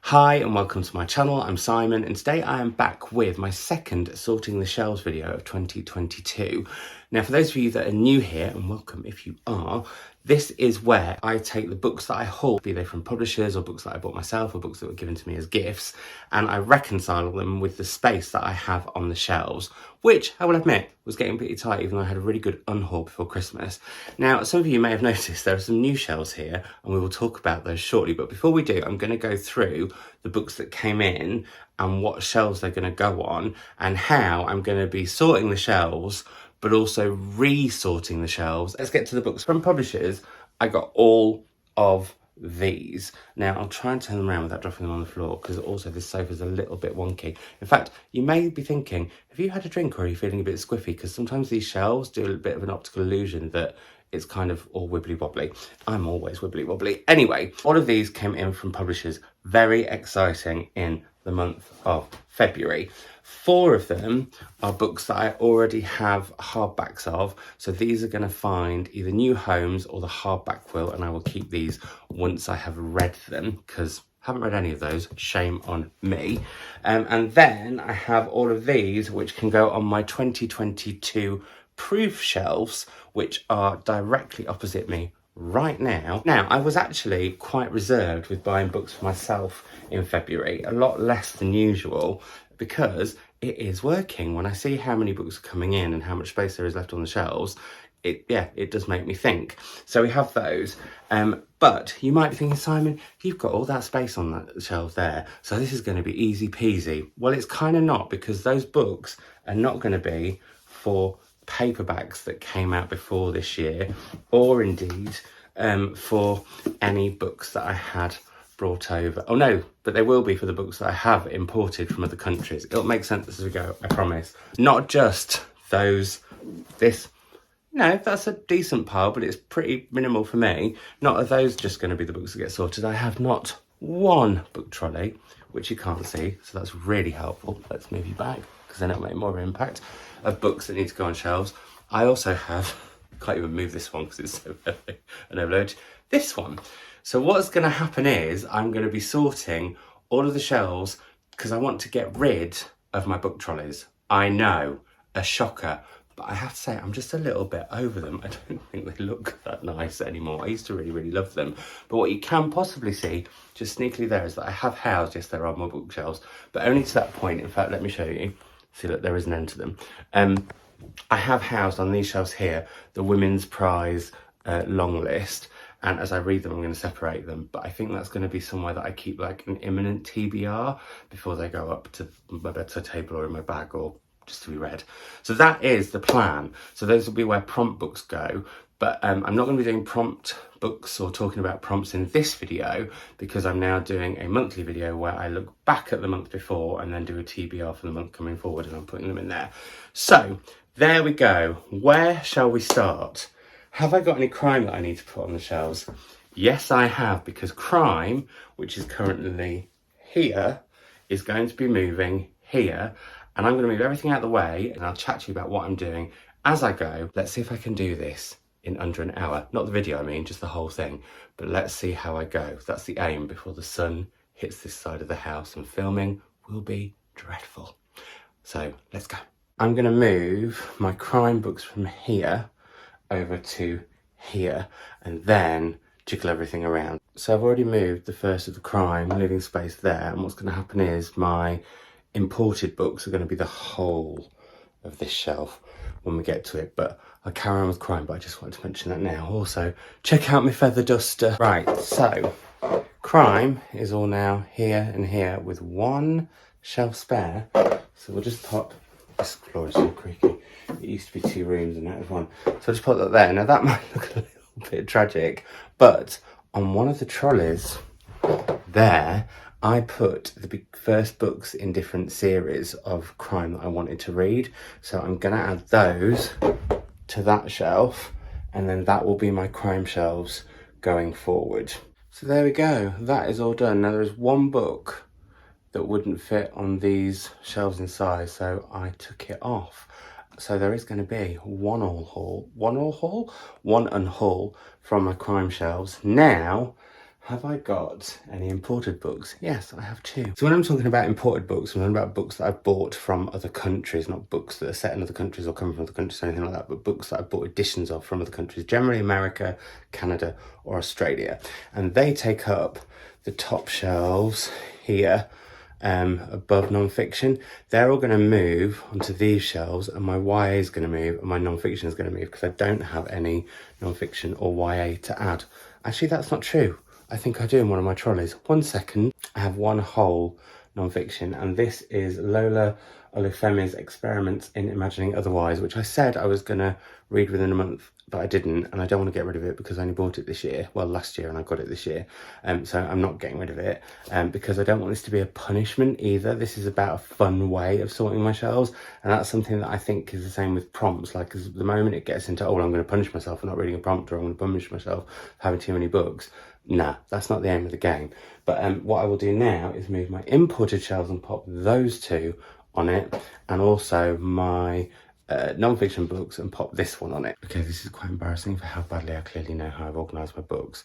Hi and welcome to my channel. I'm Simon and today I am back with my second Sorting the Shelves video of 2022. Now for those of you that are new here, and welcome if you are, this is where I take the books that I haul, be they from publishers or books that I bought myself or books that were given to me as gifts, and I reconcile them with the space that I have on the shelves, which I will admit was getting pretty tight even though I had a really good unhaul before Christmas. Now some of you may have noticed there are some new shelves here and we will talk about those shortly, but before we do I'm going to go through the books that came in and what shelves they're going to go on and how I'm going to be sorting the shelves but also resorting the shelves. Let's get to the books from publishers. I got all of these. Now I'll try and turn them around without dropping them on the floor because also this sofa's a little bit wonky. In fact, you may be thinking, have you had a drink or are you feeling a bit squiffy? Because sometimes these shelves do a bit of an optical illusion that it's kind of all wibbly wobbly. I'm always wibbly wobbly. Anyway, all of these came in from publishers. Very exciting in the month of February. 4 of them are books that I already have hardbacks of. So these are going to find either new homes or the hardback will, and I will keep these once I have read them because I haven't read any of those. Shame on me. And then I have all of these which can go on my 2022 proof shelves, which are directly opposite me right now. Now, I was actually quite reserved with buying books for myself in February, a lot less than usual, because it is working. When I see how many books are coming in and how much space there is left on the shelves, it does make me think. So we have those. But you might be thinking, Simon, you've got all that space on that shelf there, so this is going to be easy peasy. Well, it's kind of not, because those books are not going to be for paperbacks that came out before this year, or indeed for any books that I had brought over. Oh no, but they will be for the books that I have imported from other countries. It'll make sense as we go, I promise. Not just those, no, that's a decent pile, but it's pretty minimal for me. Not are those just going to be the books that get sorted. I have not one book trolley, which you can't see, so that's really helpful. Let's move you back, because then it'll make more of an impact, of books that need to go on shelves. I also have, can't even move this one because it's so heavy and overloaded, this one. So what's going to happen is I'm going to be sorting all of the shelves because I want to get rid of my book trolleys. I know, a shocker, but I have to say I'm just a little bit over them. I don't think they look that nice anymore. I used to really, really love them. But what you can possibly see, just sneakily there, is that I have housed, yes, there are more bookshelves, but only to that point. In fact, let me show you. See, look, there is an end to them. I have housed on these shelves here the women's prize long list, and as I read them I'm going to separate them, but I think that's going to be somewhere that I keep like an imminent TBR before they go up to my bedside table or in my bag or just to be read. So that is the plan. So those will be where prompt books go, but I'm not going to be doing prompt books or talking about prompts in this video because I'm now doing a monthly video where I look back at the month before and then do a TBR for the month coming forward, and I'm putting them in there. So there we go. Where shall we start? Have I got any crime that I need to put on the shelves? Yes, I have, because crime, which is currently here, is going to be moving here, and I'm going to move everything out of the way and I'll chat to you about what I'm doing as I go. Let's see if I can do this in under an hour. Not the video, I mean, just the whole thing. But let's see how I go. That's the aim before the sun hits this side of the house, and filming will be dreadful. So let's go. I'm going to move my crime books from here over to here and then jiggle everything around. So I've already moved the first of the crime, leaving space there, and what's going to happen is my imported books are going to be the whole of this shelf when we get to it, but I'll carry on with crime, but I just wanted to mention that now. Also, check out my feather duster. Right, so crime is all now here and here with one shelf spare, so we'll just pop, this floor is so creaky, it used to be 2 rooms and that was one, so I'll just put that there. Now that might look a little bit tragic, but on one of the trolleys there I put the first books in different series of crime that I wanted to read. So I'm going to add those to that shelf, and then that will be my crime shelves going forward. So there we go. That is all done. Now there is one book that wouldn't fit on these shelves in size, so I took it off. So there is going to be one unhaul from my crime shelves. Now Have I got any imported books? Yes, I have 2. So when I'm talking about imported books, I'm talking about books that I've bought from other countries, not books that are set in other countries or come from other countries or anything like that, but books that I've bought editions of from other countries, generally America, Canada, or Australia. And they take up the top shelves here, above non-fiction. They're all going to move onto these shelves, and my YA is going to move, and my non-fiction is going to move, because I don't have any non-fiction or YA to add. Actually, that's not true. I think I do in one of my trolleys. 1 second. I have one whole non-fiction, and this is Lola Olufemi's Experiments in Imagining Otherwise, which I said I was going to read within a month, but I didn't, and I don't want to get rid of it because I only bought it this year. Well, last year, and I got it this year. So I'm not getting rid of it, because I don't want this to be a punishment either. This is about a fun way of sorting my shelves, and that's something that I think is the same with prompts. Like, because the moment it gets into, oh, well, I'm going to punish myself for not reading a prompt, or I'm going to punish myself for having too many books. Nah, that's not the aim of the game. But what I will do now is move my imported shelves and pop those 2 on it, and also my non-fiction books, and pop this one on it. Okay, this is quite embarrassing for how badly I clearly know how I've organised my books.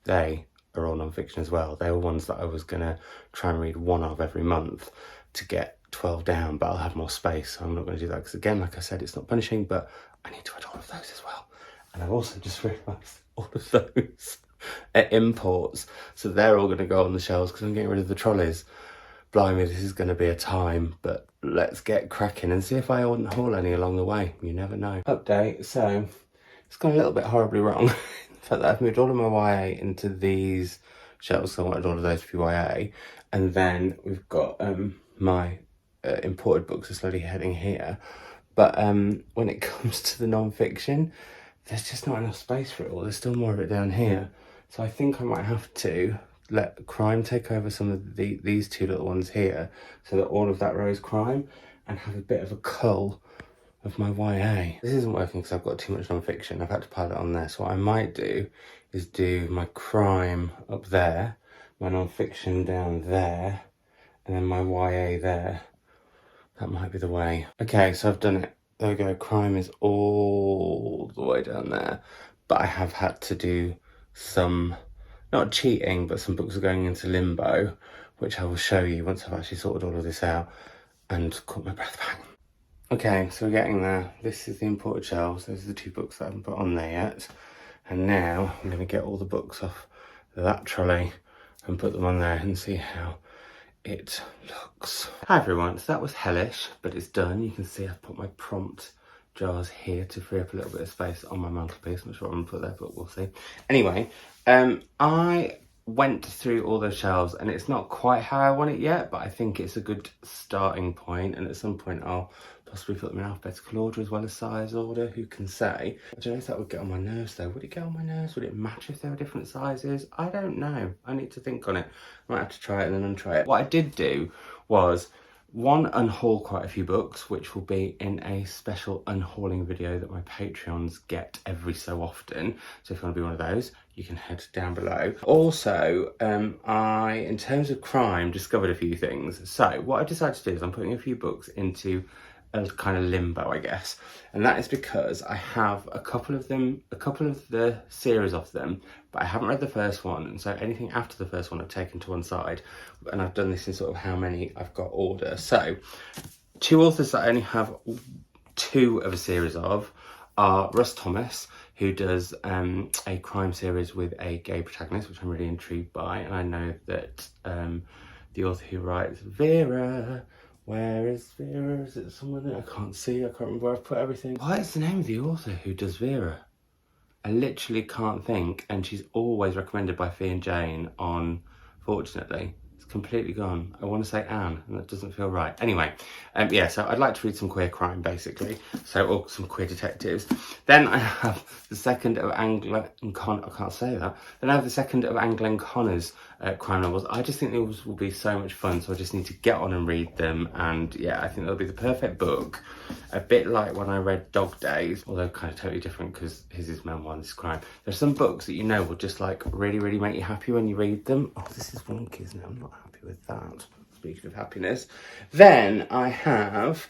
They are all non-fiction as well. They were ones that I was going to try and read one of every month to get 12 down, but I'll have more space, so I'm not going to do that, because again, like I said, it's not punishing, but I need to add all of those as well. And I've also just realised all of those are imports, so they're all going to go on the shelves because I'm getting rid of the trolleys. Blimey, this is going to be a time, but let's get cracking and see if I wouldn't haul any along the way. You never know. Update. So it's gone a little bit horribly wrong. In fact, I've moved all of my YA into these shelves, so I wanted all of those to be YA, and then we've got my imported books are slowly heading here. But when it comes to the non-fiction, there's just not enough space for it all. There's still more of it down here. So I think I might have to let crime take over some of these 2 little ones here, so that all of that row is crime, and have a bit of a cull of my YA. This isn't working because I've got too much non-fiction. I've had to pile it on there. So what I might do is do my crime up there, my non-fiction down there, and then my YA there. That might be the way. Okay, so I've done it. There we go. Crime is all the way down there. But I have had to do some, not cheating, but some books are going into limbo, which I will show you once I've actually sorted all of this out and caught my breath back. Okay, so we're getting there. This is the imported shelves. Those are the 2 books that I haven't put on there yet. And now I'm going to get all the books off that trolley and put them on there and see how it looks. Hi everyone, so that was hellish, but it's done. You can see I've put my prompt jars here to free up a little bit of space on my mantelpiece. I'm not sure what I'm gonna put there, but we'll see. Anyway, I went through all those shelves, and it's not quite how I want it yet, but I think it's a good starting point, and at some point I'll possibly put them in alphabetical order as well as size order, who can say. I don't know if that would get on my nerves though. Would it get on my nerves? Would it match if they were different sizes? I don't know. I need to think on it. I might have to try it and then untry it. What I did do was, 1, unhaul quite a few books, which will be in a special unhauling video that my Patreons get every so often. So if you want to be one of those, you can head down below. Also, I, in terms of crime, discovered a few things. So what I decided to do is I'm putting a few books into a kind of limbo, I guess, and that is because I have a couple of the series of them, but I haven't read the first one, and so anything after the first one I've taken to one side, and I've done this in sort of how many I've got order. So 2 authors that I only have 2 of a series of are Russ Thomas, who does a crime series with a gay protagonist, which I'm really intrigued by, and I know that the author who writes Vera, where is Vera? Is it somewhere there? I can't see. I can't remember where I've put everything. What is the name of the author who does Vera? I literally can't think, and she's always recommended by Fee and Jane on Fortunately. It's completely gone. I want to say Anne, and that doesn't feel right. Anyway, yeah, so I'd like to read some queer crime, basically. So, or some queer detectives. Then I have the second of Angela and Con. I can't say that. Then I have the second of Angela and Connor's crime novels. I just think those will be so much fun, so I just need to get on and read them. And yeah, I think they'll be the perfect book. A bit like when I read Dog Days, although kind of totally different because his is memoir and this is crime. There's some books that you know will just like really, really make you happy when you read them. Oh, this is wonky, isn't it? I'm not happy with that. speaking of happiness. Then I have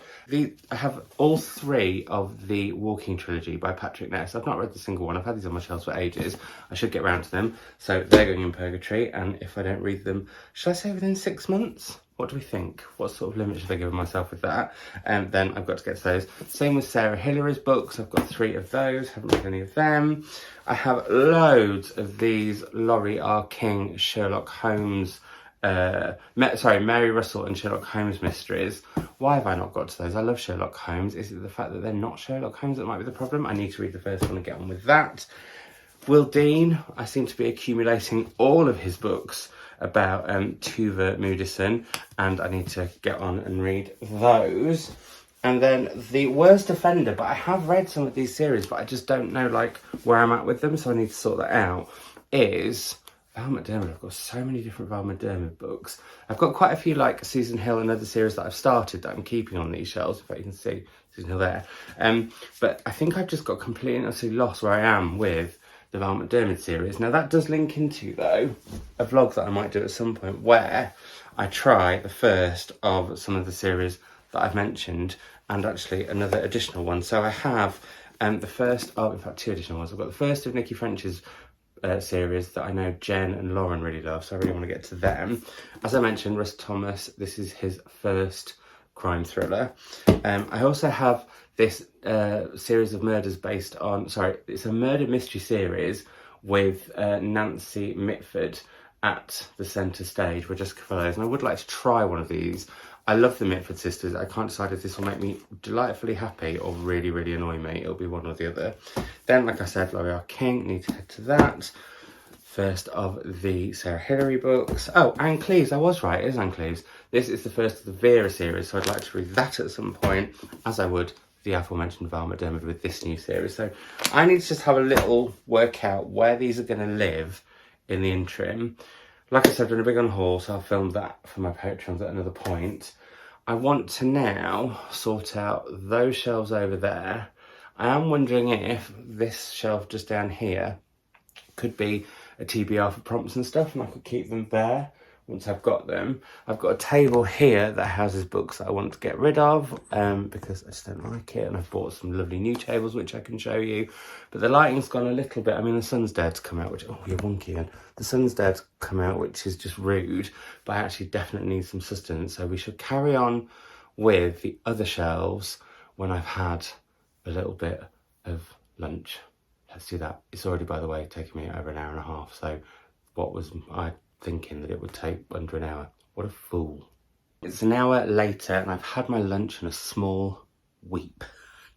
all three of the Walking trilogy by Patrick Ness. I've not read the single one. I've had these on my shelves for ages. I should get round to them. So they're going in purgatory, and if I don't read them, should I say within 6 months? What do we think? What sort of limit should I give myself with that? And then I've got to get to those. Same with Sarah Hillary's books. I've got 3 of those. Haven't read any of them. I have loads of these Laurie R. King Sherlock Holmes, Mary Russell and Sherlock Holmes mysteries. Why have I not got to those? I love Sherlock Holmes. Is it the fact that they're not Sherlock Holmes that might be the problem? I need to read the first one and get on with that. Will Dean, I seem to be accumulating all of his books about Tuva Moodysson, and I need to get on and read those. And then The Worst Offender, but I have read some of these series, but I just don't know like where I'm at with them, so I need to sort that out, is Val McDermid. I've got so many different Val McDermid books. I've got quite a few like Susan Hill and other series that I've started that I'm keeping on these shelves. In fact, you can see Susan Hill there. But I think I've just got completely and utterly lost where I am with the Val McDermid series. Now that does link into, though, a vlog that I might do at some point where I try the first of some of the series that I've mentioned, and actually another additional one. So I have the first of, in fact, 2 additional ones. I've got the first of Nikki French's series that I know Jen and Lauren really love, so I really want to get to them. As I mentioned, Russ Thomas, this is his first crime thriller. I also have this series of murders based on, it's a murder mystery series with Nancy Mitford at the centre stage with Jessica Fellows, and I would like to try one of these. I love the Mitford sisters. I can't decide if this will make me delightfully happy or really, really annoy me. It'll be one or the other. Then, like I said, Laurie R. King, need to head to that. First of the Sarah Hillary books. Oh, Anne Cleeves, I was right, it is Anne Cleeves. This is the first of the Vera series, so I'd like to read that at some point, as I would the aforementioned Val McDermid with this new series. So I need to just have a little work out where these are going to live in the interim. Like I said, I've done a big on haul, so I'll film that for my Patreons at another point. I want to now sort out those shelves over there. I am wondering if this shelf just down here could be a TBR for prompts and stuff, and I could keep them there once I've got them. I've got a table here that houses books that I want to get rid of because I just don't like it, and I've bought some lovely new tables which I can show you, but the lighting's gone a little bit. I mean, the sun's dared to come out, which, oh, you're wonky again. The sun's dared to come out, which is just rude, but I actually definitely need some sustenance, so we should carry on with the other shelves when I've had a little bit of lunch. Let's do that. It's already, by the way, taking me over an hour and a half, so what was I thinking that it would take under an hour? What a fool. It's an hour later and I've had my lunch and a small weep.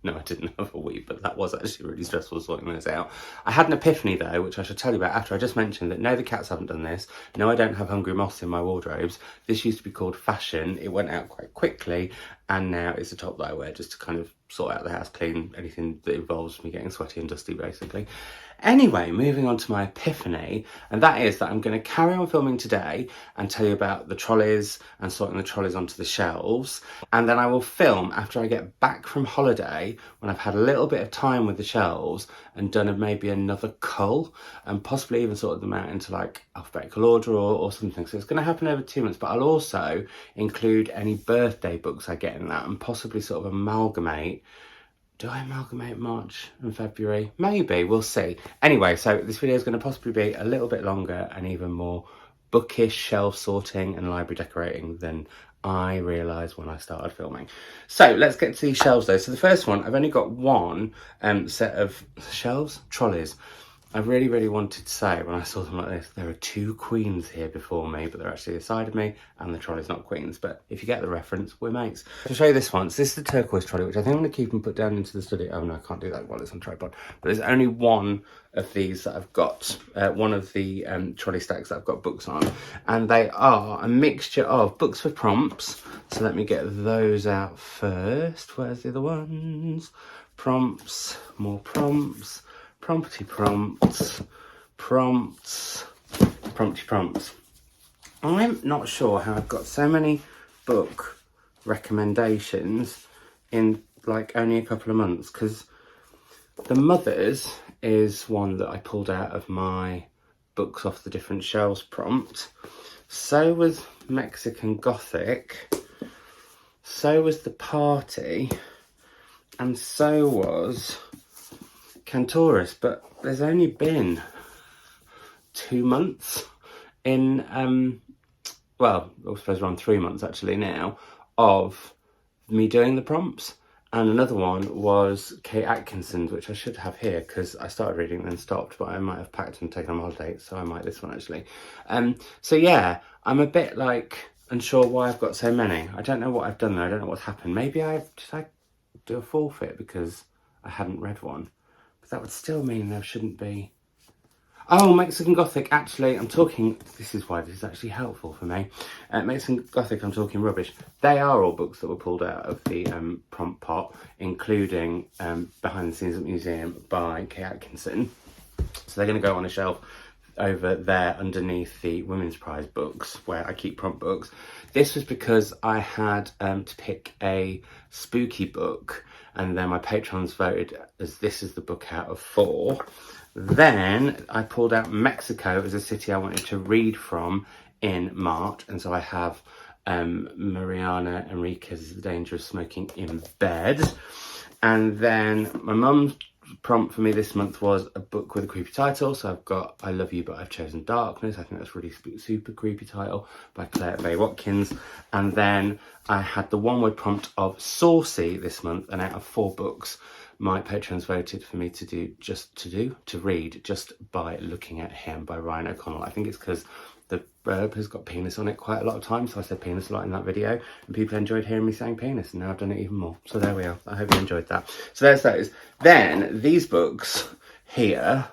No, I didn't have a weep, but that was actually really stressful sorting this out. I had an epiphany though, which I should tell you about after I just mentioned that no, the cats haven't done this. No, I don't have hungry moths in my wardrobes. This used to be called fashion. It went out quite quickly, and now it's a top that I wear just to kind of sort out the house, clean anything that involves me getting sweaty and dusty, basically. Anyway, moving on to my epiphany, and that is that I'm going to carry on filming today and tell you about the trolleys and sorting the trolleys onto the shelves, and then I will film after I get back from holiday when I've had a little bit of time with the shelves and done maybe another cull and possibly even sorted them out into like alphabetical order or something. So it's going to happen over 2 months, but I'll also include any birthday books I get in that and possibly sort of amalgamate. Do I amalgamate March and February? Maybe, we'll see. Anyway, so this video is going to possibly be a little bit longer and even more bookish shelf sorting and library decorating than I realised when I started filming. So let's get to these shelves though. So the first one, I've only got one set of shelves, trolleys. I really, really wanted to say when I saw them like this, there are 2 queens here before me, but they're actually aside of me, and the trolley's not queens. But if you get the reference, we're mates. I'll show you this one. So this is the turquoise trolley, which I think I'm going to keep and put down into the study. Oh no, I can't do that while it's on tripod. But there's only one of these that I've got, one of the trolley stacks that I've got books on. And they are a mixture of books for prompts. So let me get those out first. Where's the other ones? Prompts, more prompts. Prompty prompts, prompts, prompty prompts. I'm not sure how I've got so many book recommendations in like only a couple of months, because The Mothers is one that I pulled out of my books off the different shelves prompt. So was Mexican Gothic. So was The Party. And so was Cantoris. But there's only been 2 months in, well, I suppose around 3 months actually now, of me doing the prompts. And another one was Kate Atkinson's, which I should have here because I started reading and then stopped, but I might have packed and taken on holiday, so I might this one actually. So yeah, I'm a bit like unsure why I've got so many. I don't know what I've done there. I don't know what's happened. Maybe did I do a forfeit because I hadn't read one, but that would still mean there shouldn't be. Oh, Mexican Gothic, actually, I'm talking, this is why this is actually helpful for me. Mexican Gothic, I'm talking rubbish. They are all books that were pulled out of the prompt pot, including Behind the Scenes at Museum by Kate Atkinson. So they're going to go on a shelf over there underneath the Women's Prize books, where I keep prompt books. This was because I had to pick a spooky book, and then my patrons voted as this is the book out of 4. Then I pulled out Mexico as a city I wanted to read from in March, and so I have Mariana Enriquez's The Danger of Smoking in Bed. And then my mum's prompt for me this month was a book with a creepy title, so I've got I Love You But I've Chosen Darkness. I think that's a really super creepy title by Claire Bay Watkins. And then I had the one-word prompt of Saucy this month, and out of 4 books my patrons voted for me to read Just by Looking at Him by Ryan O'Connell. I think it's because the verb has got penis on it quite a lot of times, so I said penis a lot in that video, and people enjoyed hearing me saying penis, and now I've done it even more. So there we are. I hope you enjoyed that. So there's those. Then these books here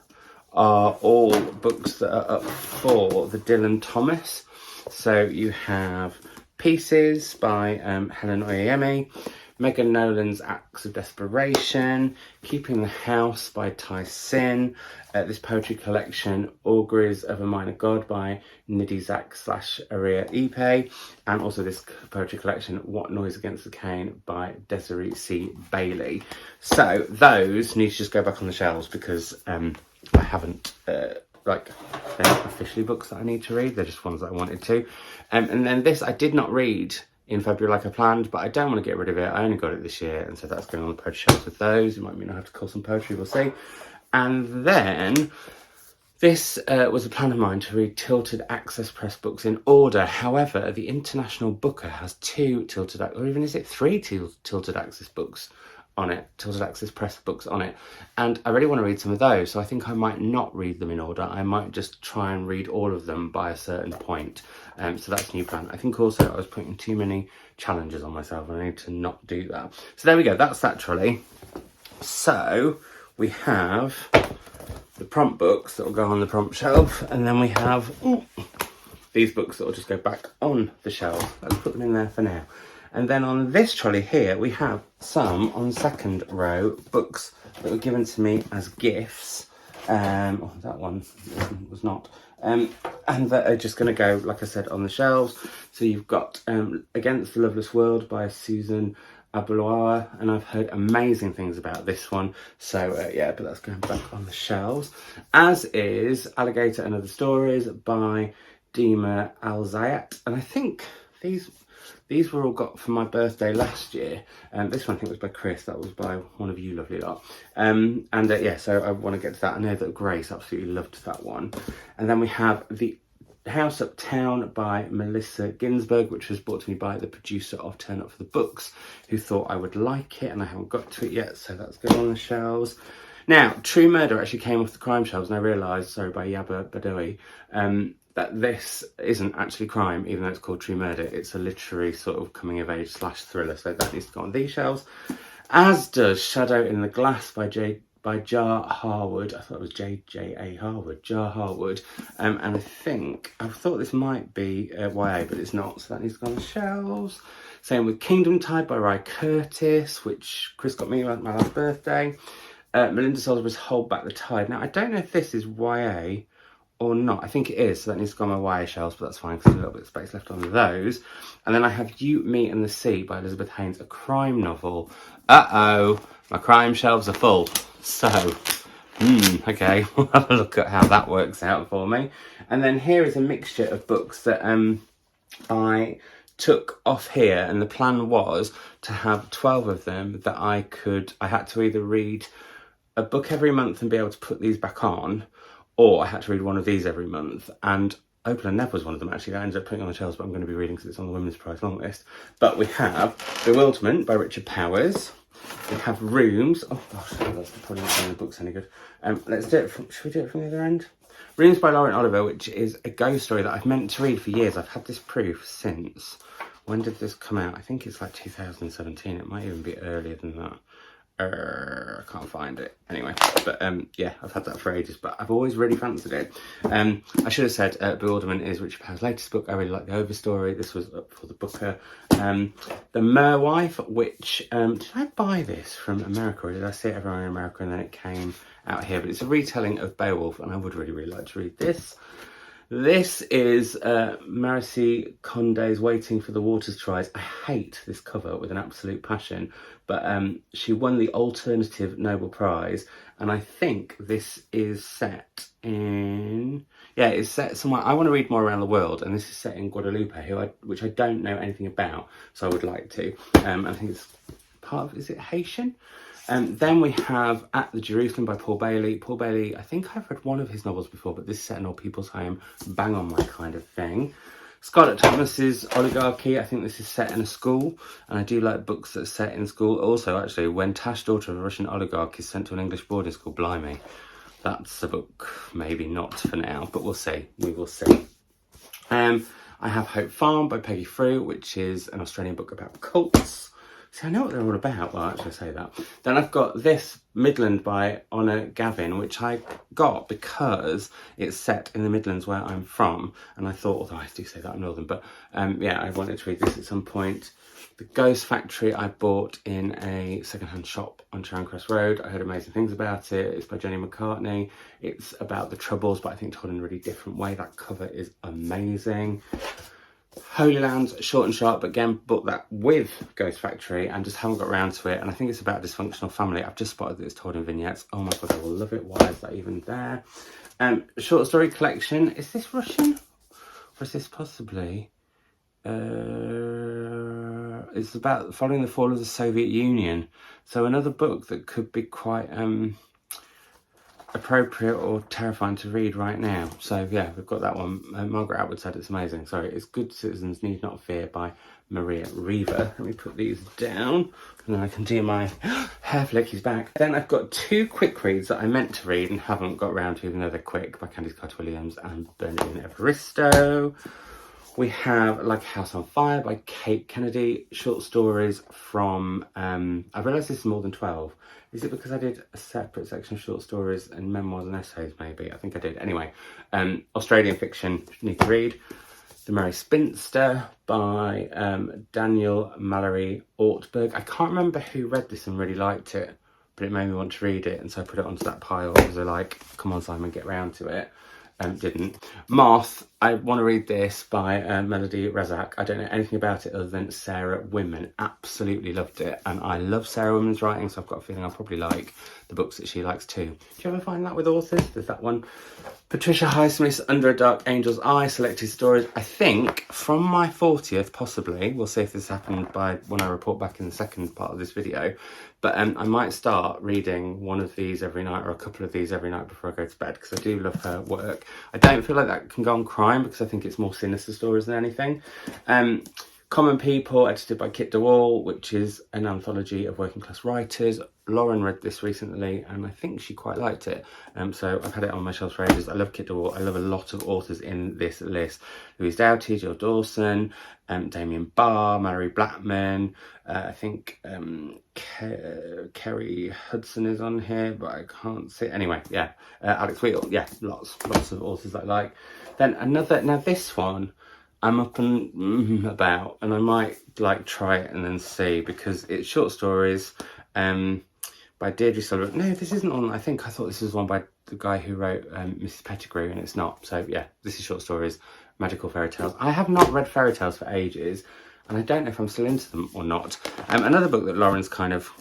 are all books that are up for the Dylan Thomas. So you have Pieces by Helen Oyeyemi, Megan Nolan's Acts of Desperation, Keeping the House by Tai Sin, this poetry collection, Auguries of a Minor God by Nidhi Zak / Aria Ipe, and also this poetry collection, What Noise Against the Cane by Desiree C. Bailey. So those need to just go back on the shelves because I haven't, they're not officially books that I need to read, they're just ones that I wanted to. And then this I did not read in February like I planned, but I don't want to get rid of it. I only got it this year, and so that's going on the poetry shelves with those. It might mean I have to call some poetry, we'll see. And then this was a plan of mine to read Tilted Access Press books in order. However, the International Booker has 2 Tilted, or even is it 3 Tilted Access books on it, Tilted Access Press books on it, and I really want to read some of those, so I think I might not read them in order. I might just try and read all of them by a certain point. So that's a new plan. I think also I was putting too many challenges on myself, and I need to not do that. So there we go, that's that trolley. So we have the prompt books that will go on the prompt shelf, and then we have these books that will just go back on the shelf. Let's put them in there for now. And then on this trolley here, we have some, on second row, books that were given to me as gifts. That one was not. And that are just going to go, like I said, on the shelves. So you've got Against the Loveless World by Susan Abulawa, and I've heard amazing things about this one. So yeah, but that's going back on the shelves. As is Alligator and Other Stories by Dima Al-Zayat. And I think these were all got for my birthday last year. This one I think was by Kriste. That was by one of you lovely lot. Yeah, so I want to get to that. I know that Grace absolutely loved that one. And then we have The House Uptown by Melissa Ginsberg, which was brought to me by the producer of Turn Up for the Books, who thought I would like it, and I haven't got to it yet, so that's going on the shelves. Now, True Murder actually came off the crime shelves, and I realised, sorry, by Yaba Badawi, that this isn't actually crime, even though it's called True Murder. It's a literary sort of coming-of-age / thriller, so that needs to go on these shelves. As does Shadow in the Glass by Jar Harwood. I thought it was J.J.A. Harwood. Jar Harwood. And I thought this might be YA, but it's not, so that needs to go on the shelves. Same with Kingdom Tide by Ry Curtis, which Chris got me at my last birthday. Melinda Salisbury's Hold Back the Tide. Now, I don't know if this is YA or not. I think it is, so that needs to go on my YA shelves, but that's fine because there's a little bit of space left on those. And then I have You, Me and the Sea by Elizabeth Haynes, a crime novel. My crime shelves are full. So Okay, we'll have a look at how that works out for me. And then here is a mixture of books that I took off here, and the plan was to have 12 of them that I had to either read a book every month and be able to put these back on, or I had to read one of these every month. And Opal and Neb was one of them, actually, that I ended up putting on the shelves, but I'm going to be reading because it's on the Women's Prize long list. But we have Bewilderment by Richard Powers. We have Rooms. Oh gosh, that's probably not doing the books any good. Let's do it should we do it from the other end? Rooms by Lauren Oliver, which is a ghost story that I've meant to read for years. I've had this proof since, when did this come out? I think it's like 2017. It might even be earlier than that. I can't find it anyway, but yeah, I've had that for ages, but I've always really fancied it. I should have said Bewilderment is Richard Powers' latest book. I really like the overstory. This was up for the Booker. The Merwife, which did I buy this from America, or did I see it everywhere in America and then it came out here? But it's a retelling of Beowulf, and I would really like to read this. This is Marcy Condé's Waiting for the Waters to Rise. I hate this cover with an absolute passion, but she won the Alternative Nobel Prize, and I think this is set in... Yeah, it's set somewhere... I want to read more around the world, and this is set in Guadeloupe, which I don't know anything about, so I would like to. I think it's part of... Is it Haitian? Then we have At the Jerusalem by Paul Bailey. Paul Bailey, I think I've read one of his novels before, but this is set in All People's Home. Bang on my kind of thing. Scarlett Thomas's Oligarchy. I think this is set in a school, and I do like books that are set in school. Also, actually, When Tash, Daughter of a Russian Oligarch, is sent to an English boarding school. Blimey. That's a book, maybe not for now, but we'll see. We will see. I have Hope Farm by Peggy Frew, which is an Australian book about cults. See, I know what they're all about. Well, actually, I say that. Then I've got this, Midland by Honor Gavin, which I got because it's set in the Midlands where I'm from. And I thought, although I do say that I'm Northern, but yeah, I wanted to read this at some point. The Ghost Factory I bought in a secondhand shop on Charing Cross Road. I heard amazing things about it. It's by Jenny McCartney. It's about the Troubles, but I think told in a really different way. That cover is amazing. Holy Lands, short and sharp, but again, bought that with Ghost Factory and just haven't got around to it. And I think it's about a dysfunctional family. I've just spotted that it's told in vignettes. Oh my God, I will love it. Why is that even there? Short story collection. Is this Russian? Or is this possibly... it's about following the fall of the Soviet Union. So another book that could be quite... appropriate or terrifying to read right now. So yeah, we've got that one. Margaret Atwood said it's amazing. Sorry, it's Good Citizens Need Not Fear by Maria Reaver. Let me put these down and then I can do my hair flick. He's back. Then I've got two quick reads that I meant to read and haven't got around to, even though they're quick, by Candice Carter-Williams and Bernadine Evaristo. We have Like a House on Fire by Kate Kennedy. Short stories from... I realised this is more than 12. Is it because I did a separate section of short stories and memoirs and essays, maybe? I think I did. Anyway, Australian fiction, need to read. The Merry Spinster by Daniel Mallory Ortberg. I can't remember who read this and really liked it, but it made me want to read it, and so I put it onto that pile. It was like, come on, Simon, get round to it. Didn't. Moth, I want to read this by Melody Razak. I don't know anything about it other than Sarah Women. Absolutely loved it. And I love Sarah Women's writing, so I've got a feeling I'll probably like the books that she likes too. Do you ever find that with authors? There's that one. Patricia Highsmith's Under a Dark Angel's Eye, selected stories. I think from my 40th, possibly. We'll see if this happened by when I report back in the second part of this video. But I might start reading one of these every night, or a couple of these every night before I go to bed, because I do love her work. I don't feel like that can go on crime, because I think it's more sinister stories than anything. Common People, edited by Kit DeWall, which is an anthology of working class writers. Lauren read this recently and I think she quite liked it. So I've had it on my shelves for ages. I love Kit DeWall. I love a lot of authors in this list. Louise Doughty, Jill Dawson, Damien Barr, Mallory Blackman. I think Kerry Hudson is on here, but I can't see. Anyway, yeah. Alex Wheatle. Yeah, lots of authors I like. Then another, now this one, I'm up and about, and I might like try it and then see, because it's short stories by Deirdre Sullivan. No, this isn't on. I thought this was one by the guy who wrote Mrs. Pettigrew, and it's not. So yeah, this is short stories, magical fairy tales. I have not read fairy tales for ages, and I don't know if I'm still into them or not. Another book that Lauren's kind of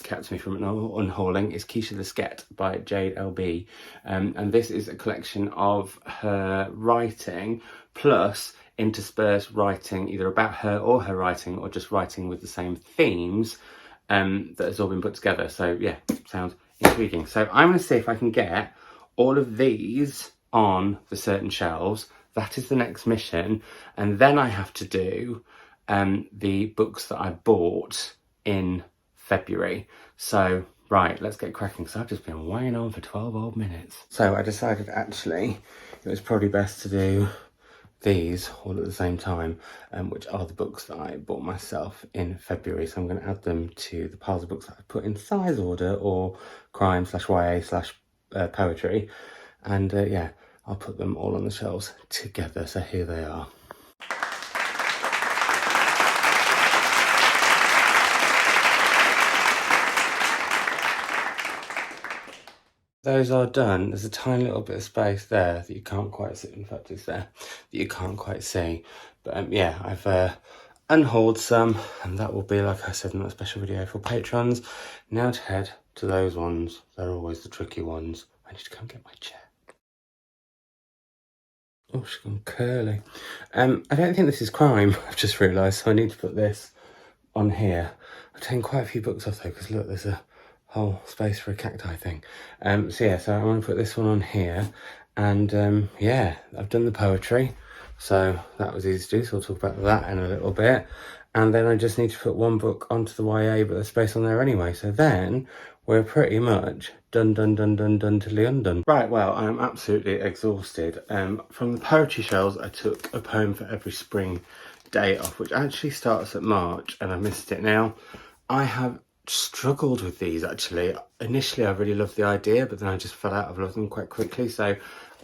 kept me from unhauling is Keisha the Sket by Jade LB. And this is a collection of her writing plus interspersed writing either about her or her writing or just writing with the same themes that has all been put together. So yeah, sounds intriguing. So I'm going to see if I can get all of these on the certain shelves. That is the next mission. And then I have to do the books that I bought in February. So right, let's get cracking because I've just been weighing on for 12 odd minutes. So I decided actually it was probably best to do these all at the same time, which are the books that I bought myself in February. So I'm going to add them to the piles of books that I put in size order or crime /YA/ poetry. And yeah, I'll put them all on the shelves together. So here they are. Those are done. There's a tiny little bit of space there that you can't quite see. In fact, it's there that you can't quite see. But yeah, I've unhauled some, and that will be, like I said, in that special video for patrons. Now to head to those ones. They're always the tricky ones. I need to go and get my chair. Oh, she's gone curly. I don't think this is crime, I've just realised, so I need to put this on here. I've taken quite a few books off though, because look, there's a whole space for a cacti thing. So yeah, so I want to put this one on here, and yeah, I've done the poetry, so that was easy to do, so I'll talk about that in a little bit. And then I just need to put one book onto the YA, but there's space on there anyway, so then we're pretty much done till the undone. Right, well, I'm absolutely exhausted. From the poetry shelves, I took a poem for every spring day off, which actually starts at March, and I missed it. Now, I have struggled with these actually. Initially, I really loved the idea, but then I just fell out of love with them quite quickly. So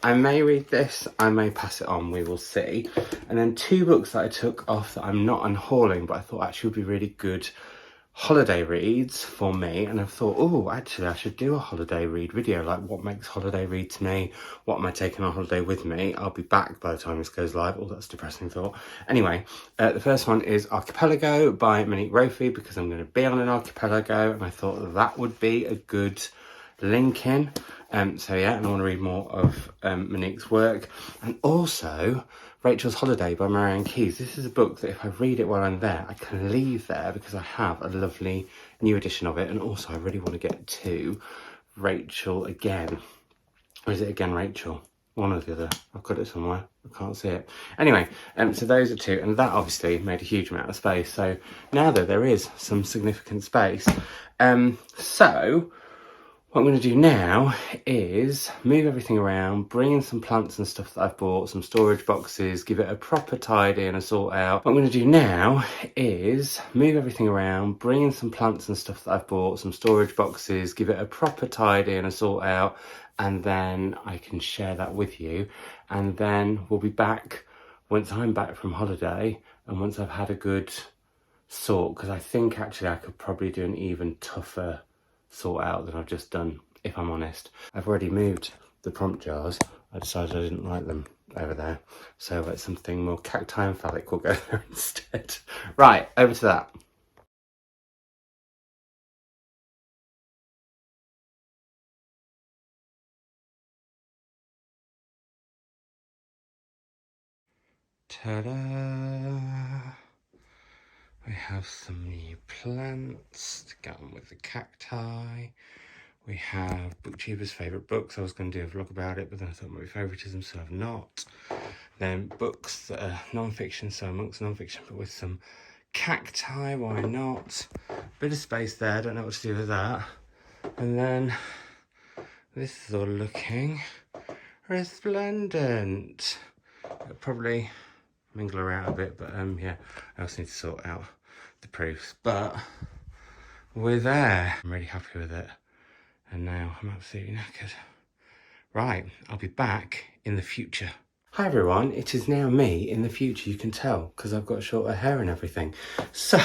I may read this, I may pass it on, we will see. And then two books that I took off that I'm not unhauling, but I thought actually would be really good holiday reads for me, and I've thought, oh, actually I should do a holiday read video, like what makes holiday read to me, what am I taking on holiday with me. I'll be back by the time this goes live. Oh, that's a depressing thought. Anyway, the first one is Archipelago by Monique Rofi, because I'm going to be on an archipelago, and I thought that would be a good link in. So yeah, and I want to read more of Monique's work. And also Rachel's Holiday by Marianne Keyes. This is a book that if I read it while I'm there, I can leave there because I have a lovely new edition of it. And also I really want to get to Rachel again. Or is it again Rachel? One or the other. I've got it somewhere. I can't see it. Anyway, so those are two. And that obviously made a huge amount of space. So now that there is some significant space. So what I'm going to do now is move everything around, bring in some plants and stuff that I've bought, some storage boxes, give it a proper tidy and a sort out. What I'm going to do now is move everything around, bring in some plants and stuff that I've bought, some storage boxes, give it a proper tidy and a sort out, and then I can share that with you. And then we'll be back once I'm back from holiday and once I've had a good sort, because I think actually I could probably do an even tougher sort out than I've just done, if I'm honest. I've already moved the prompt jars. I decided I didn't like them over there, so like something more cacti and phallic will go there instead. Right, over to that. Ta-da! We have some new plants to go on with the cacti. We have BookTuber's favourite books. I was going to do a vlog about it, but then I thought maybe favouritism, so I've not. Then books that are non-fiction, so amongst non-fiction, but with some cacti, why not? Bit of space there, I don't know what to do with that. And then this is all looking resplendent. It'll probably mingle around a bit, but yeah, I also need to sort out the proofs, but we're there. I'm really happy with it. And now I'm absolutely knackered. Right, I'll be back in the future. Hi everyone, it is now me in the future, you can tell, because I've got shorter hair and everything. So,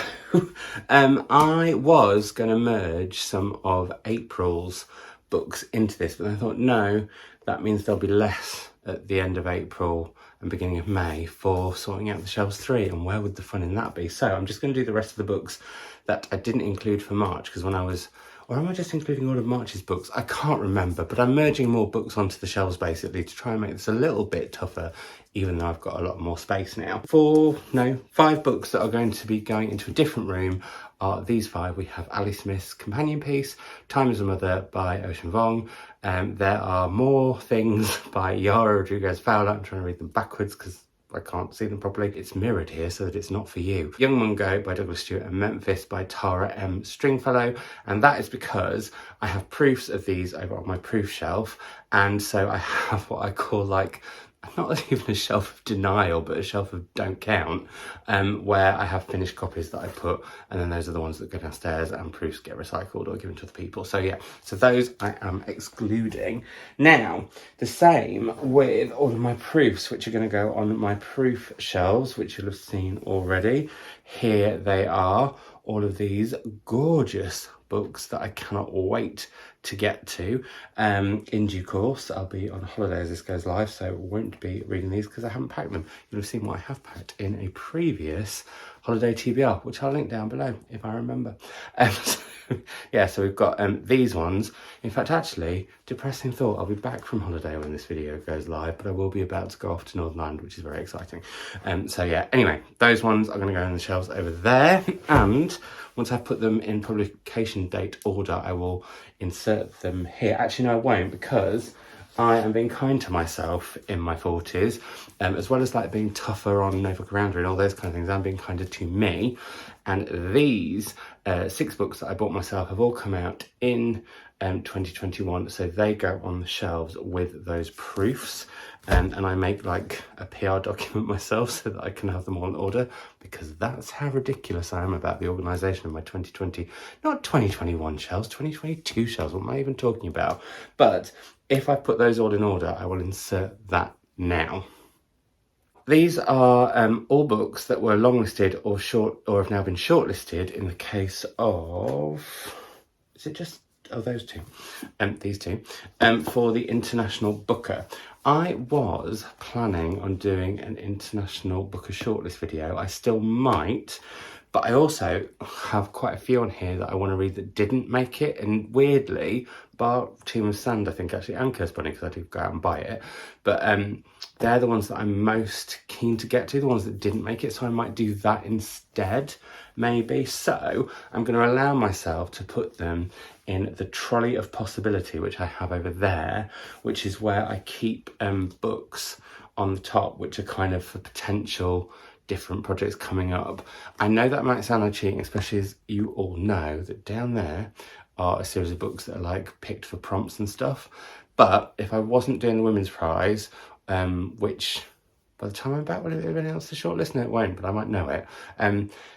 I was going to merge some of April's books into this, but I thought, no, that means there'll be less at the end of April and beginning of May for sorting out the shelves 3, and where would the fun in that be? So I'm just going to do the rest of the books that I didn't include for March, because when I was, or am I just including all of March's books? I can't remember, but I'm merging more books onto the shelves basically to try and make this a little bit tougher, even though I've got a lot more space now. 5 books that are going to be going into a different room are these 5. We have Ali Smith's companion piece, Time as a Mother by Ocean Vuong. There are more things by Yara Rodriguez Fowler. I'm trying to read them backwards because I can't see them properly. It's mirrored here so that it's not for you. Young Mungo by Douglas Stewart and Memphis by Tara M. Stringfellow. And that is because I have proofs of these over on my proof shelf. And so I have what I call like, not even a shelf of denial, but a shelf of don't count, where I have finished copies that I put, and then those are the ones that go downstairs and proofs get recycled or given to other people. So yeah, so those I am excluding. Now, the same with all of my proofs, which are going to go on my proof shelves, which you'll have seen already. Here they are, all of these gorgeous books that I cannot wait to get to in due course. I'll be on holiday as this goes live, so I won't be reading these because I haven't packed them. You'll have seen what I have packed in a previous holiday TBR, which I'll link down below if I remember. Yeah, so we've got these ones. In fact, actually, depressing thought, I'll be back from holiday when this video goes live, but I will be about to go off to Northern Ireland, which is very exciting. So yeah, anyway, those ones are going to go on the shelves over there, and once I've put them in publication date order, I will insert them here. Actually, no, I won't, because I am being kind to myself in my 40s, as well as like being tougher on Nova Groundra and all those kind of things. I'm being kinder to me, and these 6 books that I bought myself have all come out in 2021, so they go on the shelves with those proofs, and I make like a PR document myself so that I can have them all in order, because that's how ridiculous I am about the organisation of my 2020, not 2021 shelves, 2022 shelves. What am I even talking about? But if I put those all in order, I will insert that now. These are all books that were longlisted or have now been shortlisted in the case of, is it just, oh, those two, these two, for the International Booker. I was planning on doing an International Booker shortlist video. I still might, but I also have quite a few on here that I want to read that didn't make it, and weirdly, bar Team of Sand, I think, actually, and Curse Bunny, because I did go out and buy it, but they're the ones that I'm most keen to get to, the ones that didn't make it, so I might do that instead, maybe. So I'm going to allow myself to put them in the trolley of possibility, which I have over there, which is where I keep books on the top, which are kind of for potential different projects coming up. I know that might sound like cheating, especially as you all know that down there are a series of books that are like picked for prompts and stuff. But if I wasn't doing the Women's Prize, which by the time I'm back, will it have been announced the shortlist? No, it won't, but I might know it.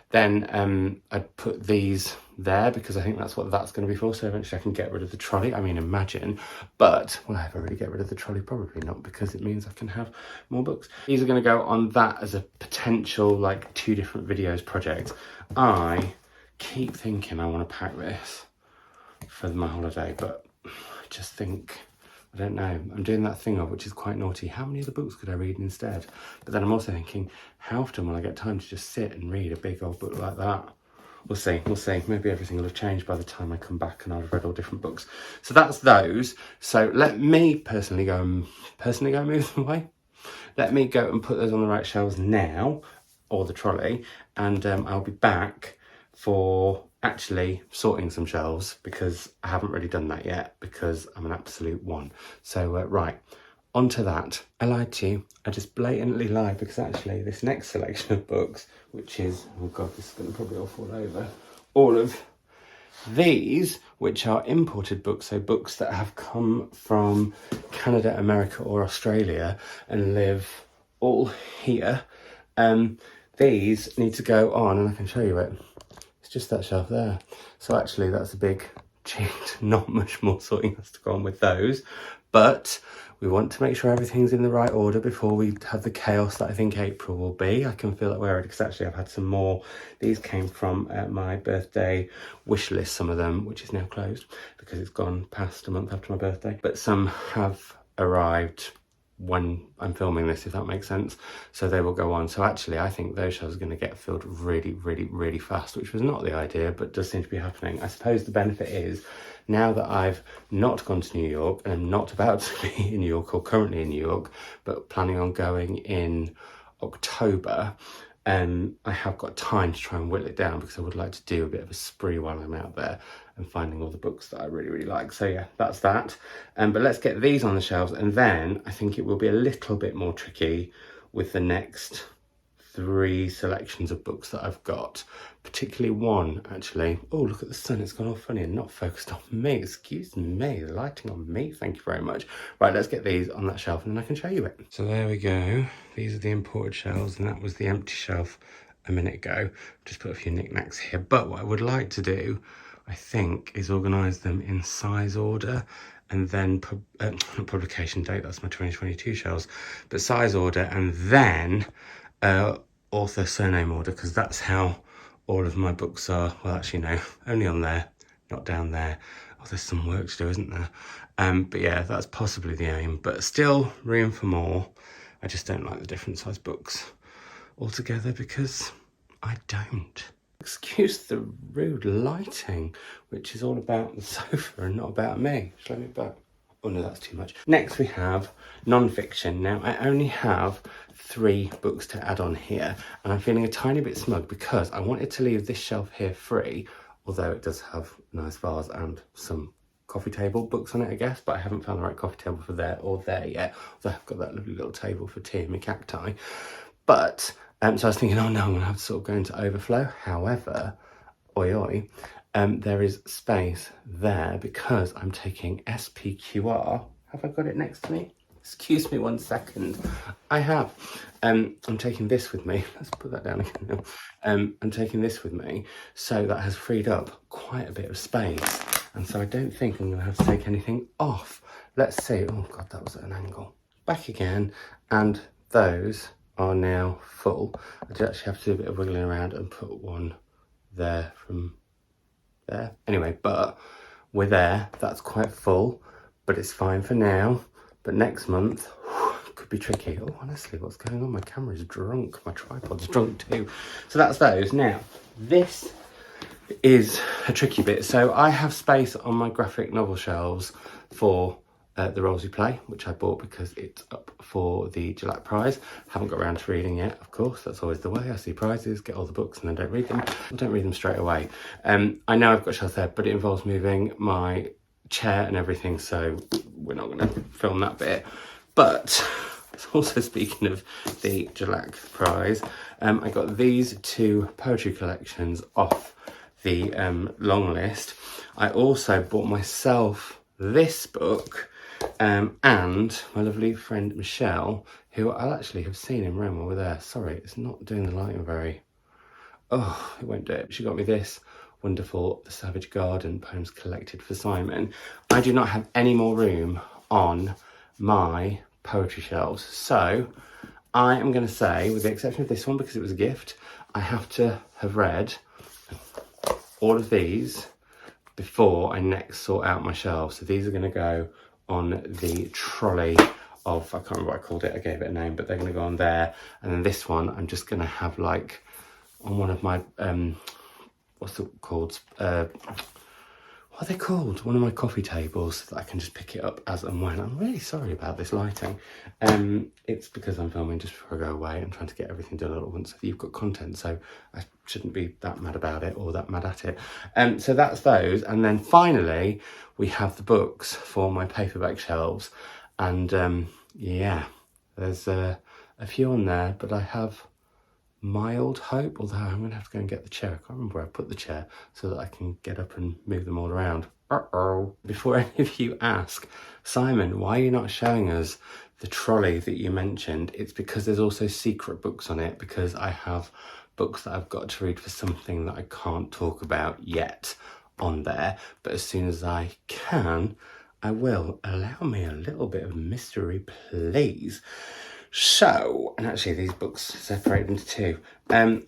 Then I'd put these there because I think that's what that's going to be for. So eventually I can get rid of the trolley. I mean, imagine. But will I ever really get rid of the trolley? Probably not, because it means I can have more books. These are going to go on that as a potential like 2 different videos project. I keep thinking I want to pack this for my holiday, but I just think, I don't know, I'm doing that thing of, which is quite naughty, how many other books could I read instead? But then I'm also thinking, how often will I get time to just sit and read a big old book like that? We'll see. Maybe everything will have changed by the time I come back and I'll have read all different books. So that's those. So let me personally go and move them away. Let me go and put those on the right shelves now, or the trolley, and I'll be back for actually sorting some shelves, because I haven't really done that yet because I'm an absolute one. So right, on to that. I lied to you. I just blatantly lied, because actually this next selection of books, which is, oh god, this is going to probably all fall over, all of these, which are imported books, so books that have come from Canada, America or Australia and live all here, these need to go on, and I can show you it. It's just that shelf there. So actually that's a big cheat. Not much more sorting has to go on with those, but we want to make sure everything's in the right order before we have the chaos that I think April will be. I can feel that we're ready, because actually I've had some more. These came from my birthday wish list, some of them, which is now closed because it's gone past a month after my birthday, but some have arrived when I'm filming this, if that makes sense. So they will go on. So actually, I think those shelves are going to get filled really, really, really fast, which was not the idea, but does seem to be happening. I suppose the benefit is, now that I've not gone to New York and I'm not about to be in New York or currently in New York, but planning on going in October, I have got time to try and whittle it down, because I would like to do a bit of a spree while I'm out there and finding all the books that I really, really like. So yeah, that's that. But let's get these on the shelves, and then I think it will be a little bit more tricky with the next 3 selections of books that I've got, particularly one actually. Oh, look at the sun, it's gone all funny and not focused on me. Excuse me, the lighting on me, thank you very much. Right, let's get these on that shelf and then I can show you it. So there we go, these are the imported shelves, and that was the empty shelf a minute ago. Just put a few knickknacks here, but what I would like to do, I think, is organise them in size order, and then publication date, that's my 2022 shelves, but size order, and then author surname order, because that's how all of my books are. Well, actually no, only on there, not down there. Oh, there's some work to do, isn't there? But yeah, that's possibly the aim, but still room for more. I just don't like the different size books altogether, because I don't. Excuse the rude lighting, which is all about the sofa and not about me. Shall I move back? Oh no, that's too much. Next we have non-fiction. Now I only have 3 books to add on here, and I'm feeling a tiny bit smug because I wanted to leave this shelf here free, although it does have a nice vase and some coffee table books on it, I guess, but I haven't found the right coffee table for there or there yet, although I've got that lovely little table for tea and my cacti. But so I was thinking, oh no, I'm gonna have to sort of go into overflow. However, there is space there because I'm taking SPQR. Have I got it next to me? Excuse me 1 second. I have. I'm taking this with me. Let's put that down again now. I'm taking this with me, so that has freed up quite a bit of space. And so I don't think I'm gonna have to take anything off. Let's see. Oh God, that was at an angle. Back again, and those are now full. I do actually have to do a bit of wiggling around and put one there from there. Anyway, but we're there. That's quite full, but it's fine for now. But next month could be tricky. Oh, honestly, what's going on? My camera's drunk. My tripod's drunk too. So that's those. Now, this is a tricky bit. So I have space on my graphic novel shelves for the Roles You Play, which I bought because it's up for the Gillette Prize. Haven't got around to reading yet, of course. That's always the way. I see prizes, get all the books, and then don't read them. I don't read them straight away. I know I've got shelves there, but it involves moving my chair and everything, so we're not going to film that bit. But also, speaking of the Gillette Prize, I got these 2 poetry collections off the long list. I also bought myself this book, and my lovely friend Michelle, who I'll actually have seen in Rome while we're there. Sorry, it's not doing the lighting very... Oh, it won't do it. She got me this wonderful The Savage Garden poems collected for Simon. I do not have any more room on my poetry shelves, so I am going to say, with the exception of this one because it was a gift, I have to have read all of these before I next sort out my shelves. So these are going to go on the trolley of, I can't remember what I called it, I gave it a name, but they're going to go on there. And then this one I'm just going to have like on one of my what's it called, what are they called, one of my coffee tables, so that I can just pick it up as and when. I'm really sorry about this lighting. It's because I'm filming just before I go away. I'm trying to get everything done all at once so that you've got content, so I shouldn't be that mad about it or that mad at it. So that's those, and then finally we have the books for my paperback shelves, and yeah, there's a few on there, but I have mild hope, although I'm gonna have to go and get the chair. I can't remember where I put the chair so that I can get up and move them all around. Before any of you ask, Simon, why are you not showing us the trolley that you mentioned? It's because there's also secret books on it, because I have books that I've got to read for something that I can't talk about yet on there, but as soon as I can, I will. Allow me a little bit of mystery, please. So, and actually these books separated into 2.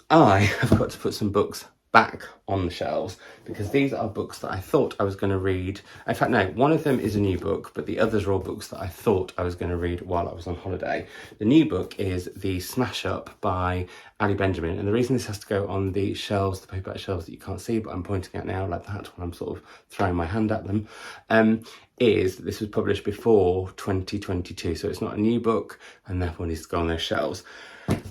I have got to put some books back on the shelves, because these are books that I thought I was going to read. In fact, no, one of them is a new book, but the others are all books that I thought I was going to read while I was on holiday. The new book is The Smash Up by Ali Benjamin, and the reason this has to go on the shelves, the paperback shelves that you can't see, but I'm pointing at now like that when I'm sort of throwing my hand at them, is that this was published before 2022, so it's not a new book, and therefore needs to go on those shelves.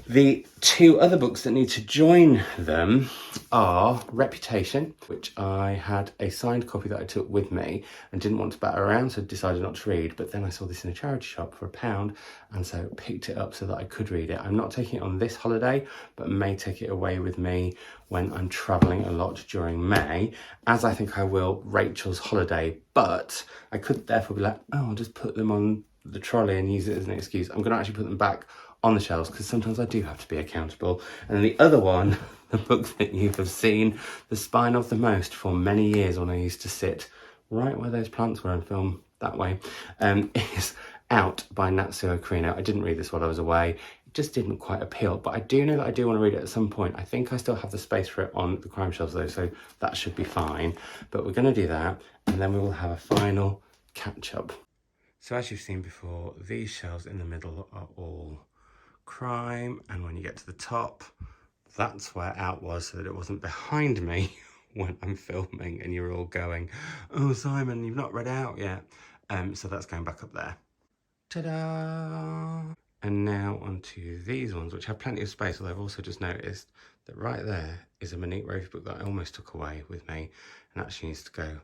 The two other books that need to join them are Reputation, which I had a signed copy that I took with me and didn't want to batter around, so decided not to read, but then I saw this in a charity shop for £1, and so picked it up so that I could read it. I'm not taking it on this holiday, but may take it away with me when I'm travelling a lot during May, as I think I will Rachel's holiday, but I could therefore be like, oh, I'll just put them on the trolley and use it as an excuse. I'm going to actually put them back on the shelves because sometimes I do have to be accountable. And the other one, the book that you have seen the spine of the most for many years when I used to sit right where those plants were and film that way, is Out by Natsuo Kirino. I didn't read this while I was away. It just didn't quite appeal, but I do know that I do want to read it at some point. I think I still have the space for it on the crime shelves though, so that should be fine. But we're going to do that, and then we will have a final catch up. So as you've seen before, these shelves in the middle are all crime, and when you get to the top, that's where Out was, so that it wasn't behind me when I'm filming and you're all going, oh Simon, you've not read Out yet. So that's going back up there. Ta-da! And now onto these ones, which have plenty of space, although I've also just noticed that right there is a Monique Rofe book that I almost took away with me, and actually needs to go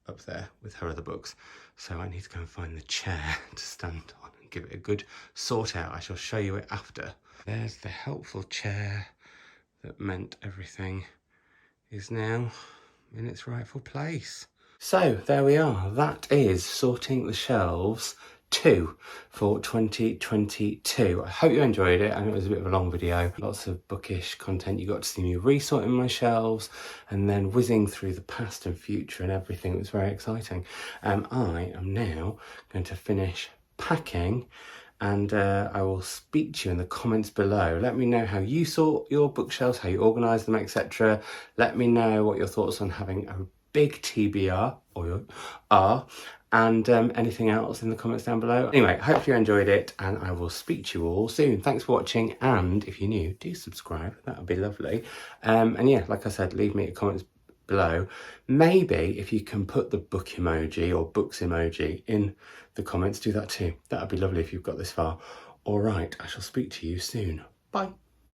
up there with her other books. So I need to go and find the chair to stand on and give it a good sort out. I shall show you it after. There's the helpful chair that meant everything is now in its rightful place. So there we are. That is Sorting the Shelves 2 for 2022. I hope you enjoyed it. I know it was a bit of a long video, lots of bookish content. You got to see me resorting my shelves and then whizzing through the past and future and everything. It was very exciting. I am now going to finish packing, and I will speak to you in the comments below. Let me know how you sort your bookshelves, how you organise them, etc. Let me know what your thoughts on having a big TBR or are, and anything else in the comments down below. Anyway, hope you enjoyed it, and I will speak to you all soon. Thanks for watching, and if you're new, do subscribe. That would be lovely. And yeah, like I said, leave me a comments below. Maybe if you can put the book emoji or books emoji in the comments, do that too. That would be lovely if you've got this far. All right, I shall speak to you soon. Bye.